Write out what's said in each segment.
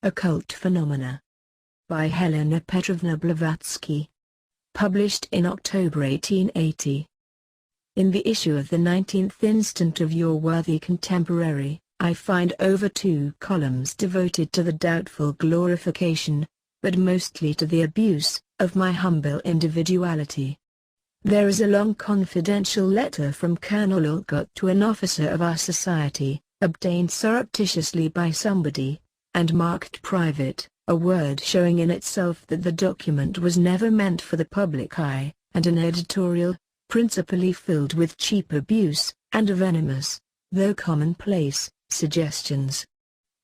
Occult Phenomena. By Helena Petrovna Blavatsky. Published in October 1880. In the issue of the 19th instant of your worthy contemporary, I find over 2 columns devoted to the doubtful glorification, but mostly to the abuse, of my humble individuality. There is a long confidential letter from Colonel Occult to an officer of our society, obtained surreptitiously by somebody, and marked private, a word showing in itself that the document was never meant for the public eye, and an editorial, principally filled with cheap abuse, and venomous, though commonplace, suggestions.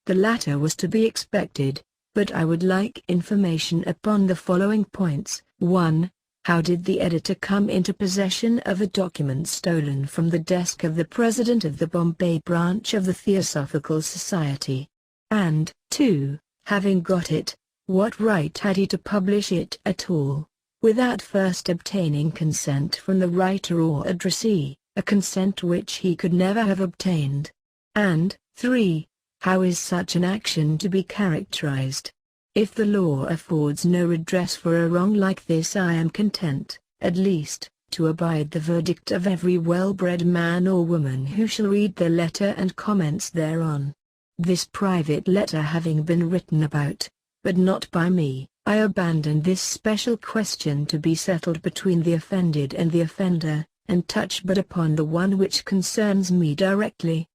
The latter was to be expected, but I would like information upon the following points. 1. How did the editor come into possession of a document stolen from the desk of the president of the Bombay branch of the Theosophical Society? And, 2. Having got it, what right had he to publish it at all, without first obtaining consent from the writer or addressee, a consent which he could never have obtained? And, 3. How is such an action to be characterized? If the law affords no redress for a wrong like this, I am content, at least, to abide the verdict of every well-bred man or woman who shall read the letter and comments thereon. This private letter having been written about, but not by me, I abandon this special question to be settled between the offended and the offender, and touch but upon the one which concerns me directly.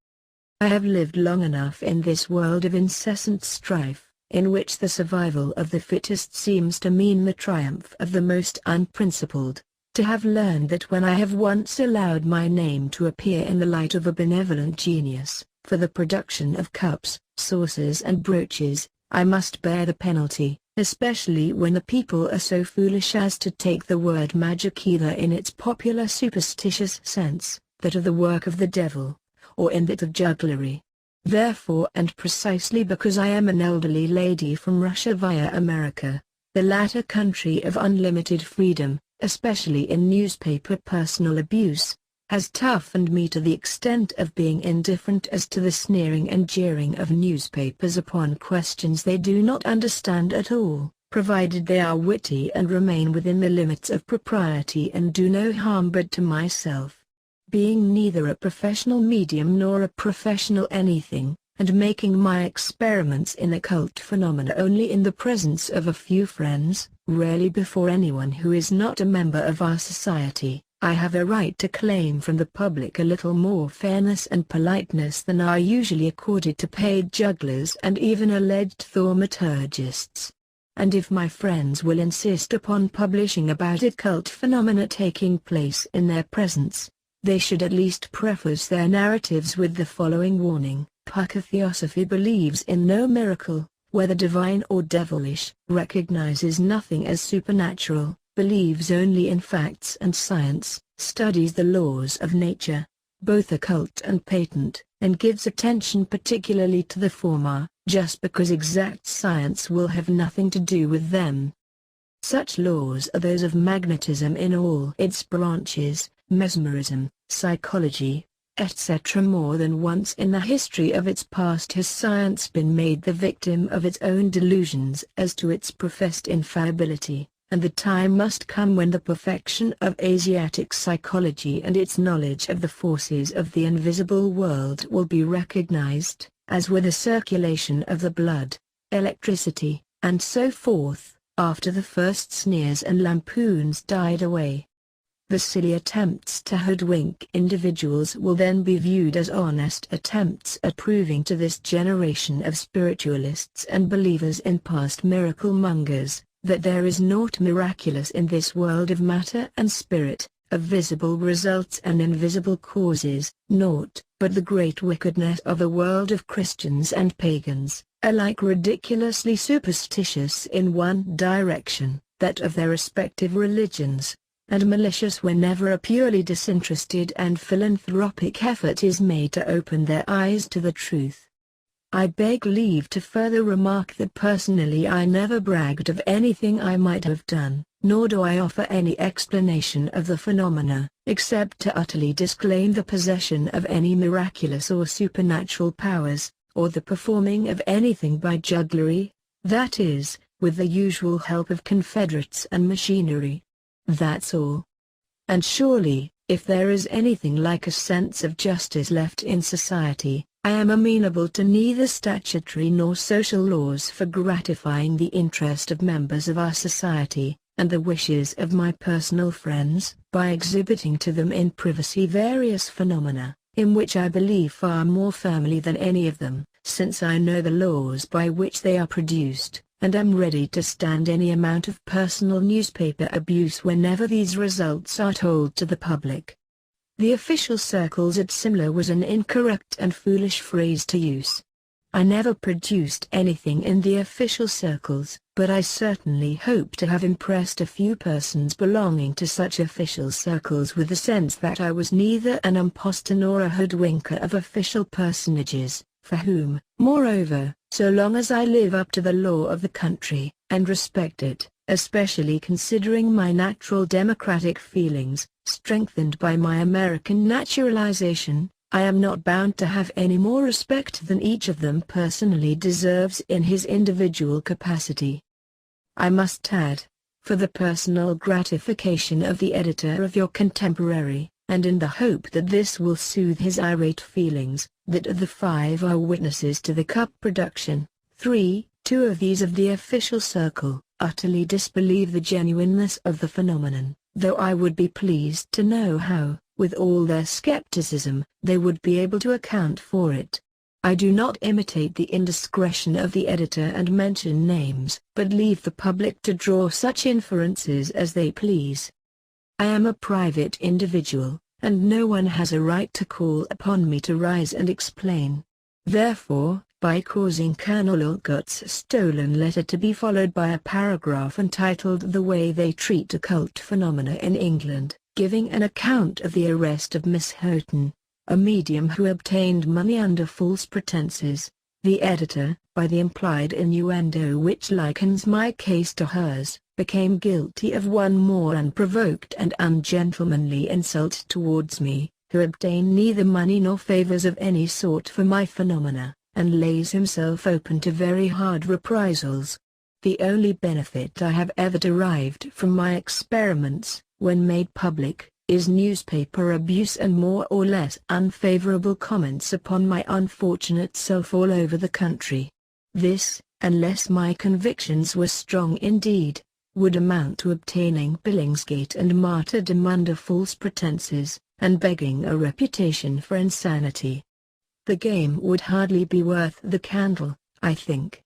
I have lived long enough in this world of incessant strife, in which the survival of the fittest seems to mean the triumph of the most unprincipled, to have learned that when I have once allowed my name to appear in the light of a benevolent genius, for the production of cups, saucers and brooches, I must bear the penalty, especially when the people are so foolish as to take the word magic either in its popular superstitious sense, that of the work of the devil, or in that of jugglery. Therefore, and precisely because I am an elderly lady from Russia via America, the latter country of unlimited freedom, especially in newspaper personal abuse, has toughened me to the extent of being indifferent as to the sneering and jeering of newspapers upon questions they do not understand at all, provided they are witty and remain within the limits of propriety and do no harm but to myself. Being neither a professional medium nor a professional anything, and making my experiments in occult phenomena only in the presence of a few friends, rarely before anyone who is not a member of our society, I have a right to claim from the public a little more fairness and politeness than are usually accorded to paid jugglers and even alleged thaumaturgists. And if my friends will insist upon publishing about occult phenomena taking place in their presence, they should at least preface their narratives with the following warning: Pucker Theosophy believes in no miracle, whether divine or devilish, recognizes nothing as supernatural, believes only in facts and science, studies the laws of nature, both occult and patent, and gives attention particularly to the former, just because exact science will have nothing to do with them. Such laws are those of magnetism in all its branches, mesmerism, psychology, etc. More than once in the history of its past has science been made the victim of its own delusions as to its professed infallibility, and the time must come when the perfection of Asiatic psychology and its knowledge of the forces of the invisible world will be recognized, as with the circulation of the blood, electricity, and so forth, after the first sneers and lampoons died away. The silly attempts to hoodwink individuals will then be viewed as honest attempts at proving to this generation of spiritualists and believers in past miracle mongers, that there is naught miraculous in this world of matter and spirit, of visible results and invisible causes, naught but the great wickedness of a world of Christians and pagans, alike ridiculously superstitious in one direction, that of their respective religions, and malicious whenever a purely disinterested and philanthropic effort is made to open their eyes to the truth. I beg leave to further remark that personally I never bragged of anything I might have done, nor do I offer any explanation of the phenomena, except to utterly disclaim the possession of any miraculous or supernatural powers, or the performing of anything by jugglery, that is, with the usual help of confederates and machinery. That's all. And surely, if there is anything like a sense of justice left in society, I am amenable to neither statutory nor social laws for gratifying the interest of members of our society, and the wishes of my personal friends, by exhibiting to them in privacy various phenomena, in which I believe far more firmly than any of them, since I know the laws by which they are produced, and am ready to stand any amount of personal newspaper abuse whenever these results are told to the public. The official circles at Simla was an incorrect and foolish phrase to use. I never produced anything in the official circles, but I certainly hope to have impressed a few persons belonging to such official circles with the sense that I was neither an impostor nor a hoodwinker of official personages, for whom, moreover, so long as I live up to the law of the country, and respect it, especially considering my natural democratic feelings, strengthened by my American naturalization, I am not bound to have any more respect than each of them personally deserves in his individual capacity. I must add, for the personal gratification of the editor of your contemporary, and in the hope that this will soothe his irate feelings, that of the 5 eyewitnesses to the cup production, 2 of these of the official circle, utterly disbelieve the genuineness of the phenomenon, though I would be pleased to know how, with all their skepticism, they would be able to account for it. I do not imitate the indiscretion of the editor and mention names, but leave the public to draw such inferences as they please. I am a private individual, and no one has a right to call upon me to rise and explain. Therefore, by causing Colonel Olcott's stolen letter to be followed by a paragraph entitled "The Way They Treat Occult Phenomena in England," giving an account of the arrest of Miss Houghton, a medium who obtained money under false pretenses, the editor, by the implied innuendo which likens my case to hers, became guilty of one more unprovoked and ungentlemanly insult towards me, who obtained neither money nor favors of any sort for my phenomena, and lays himself open to very hard reprisals. The only benefit I have ever derived from my experiments, when made public, is newspaper abuse and more or less unfavorable comments upon my unfortunate self all over the country. This, unless my convictions were strong indeed, would amount to obtaining Billingsgate and martyrdom under false pretenses, and begging a reputation for insanity. The game would hardly be worth the candle, I think,